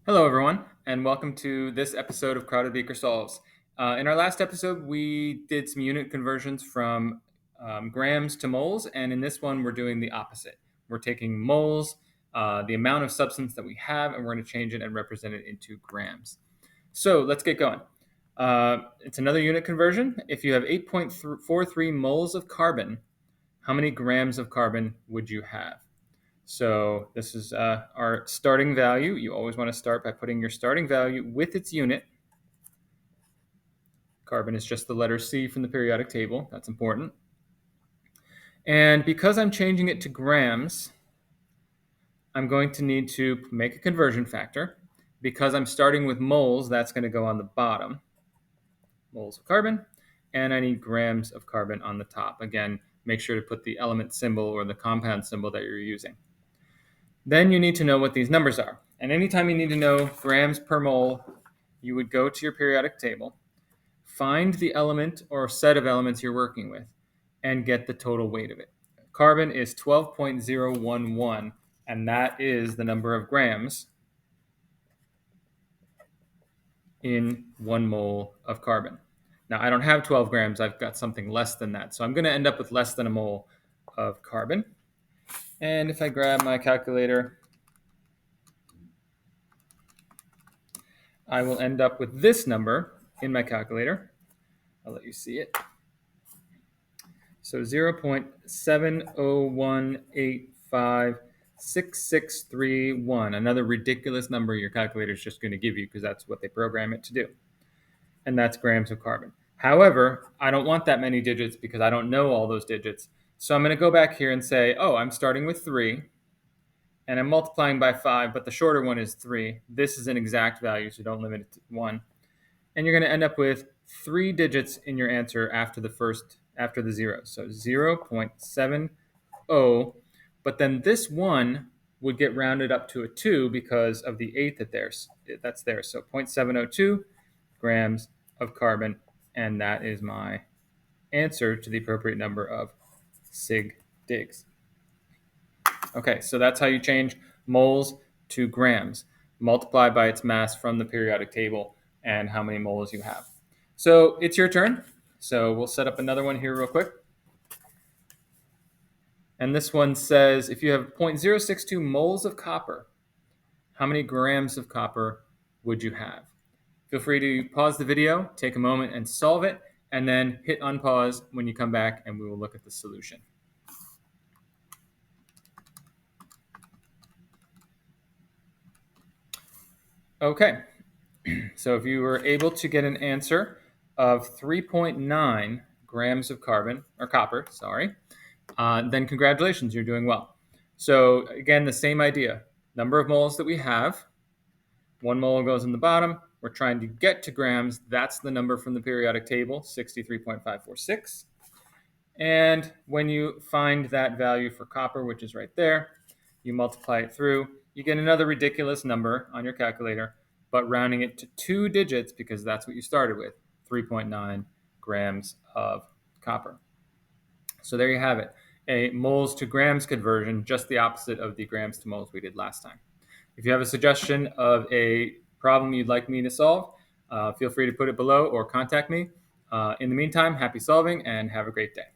Hello, everyone, and welcome to this episode of Crowded Beaker Solves. In our last episode, we did some unit conversions from grams to moles, and in this one, we're doing the opposite. We're taking moles, the amount of substance that we have, and we're going to change it and represent it into grams. So let's get going. It's another unit conversion. If you have 8.43 moles of carbon, how many grams of carbon would you have? So this is our starting value. You always want to start by putting your starting value with its unit. Carbon is just the letter C from the periodic table. That's important. And because I'm changing it to grams, I'm going to need to make a conversion factor. Because I'm starting with moles, that's going to go on the bottom. Moles of carbon. And I need grams of carbon on the top. Again, make sure to put the element symbol or the compound symbol that you're using. Then you need to know what these numbers are. And anytime you need to know grams per mole, you would go to your periodic table, find the element or set of elements you're working with, and get the total weight of it. Carbon is 12.011, and that is the number of grams in 1 mole of carbon. Now, I don't have 12 grams. I've got something less than that. So I'm going to end up with less than a mole of carbon. And if I grab my calculator, I will end up with this number in my calculator. I'll let you see it. So 0.701856631, another ridiculous number your calculator is just going to give you because that's what they program it to do. And that's grams of carbon. However, I don't want that many digits because I don't know all those digits. So I'm going to go back here and say, oh, I'm starting with 3, and I'm multiplying by 5, but the shorter one is 3. This is an exact value, so don't limit it to 1. And you're going to end up with 3 digits in your answer after the zero. So 0.70, but then this one would get rounded up to a 2 because of the 8 that's there. So 0.702 grams of carbon, and that is my answer to the appropriate number of sig digs. Okay, so that's how you change moles to grams. Multiply by its mass from the periodic table and how many moles you have. So it's your turn. So we'll set up another one here real quick. And this one says if you have 0.062 moles of copper, how many grams of copper would you have? Feel free to pause the video, take a moment and solve it, and then hit unpause when you come back and we will look at the solution. Okay, so if you were able to get an answer of 3.9 grams of copper, then congratulations, you're doing well. So again, the same idea. Number of moles that we have, 1 mole goes in the bottom. We're trying to get to grams. That's the number from the periodic table, 63.546. And when you find that value for copper, which is right there, you multiply it through. You get another ridiculous number on your calculator, but rounding it to 2 digits because that's what you started with, 3.9 grams of copper. So there you have it, a moles to grams conversion, just the opposite of the grams to moles we did last time. If you have a suggestion of a problem you'd like me to solve, feel free to put it below or contact me. In the meantime, happy solving and have a great day.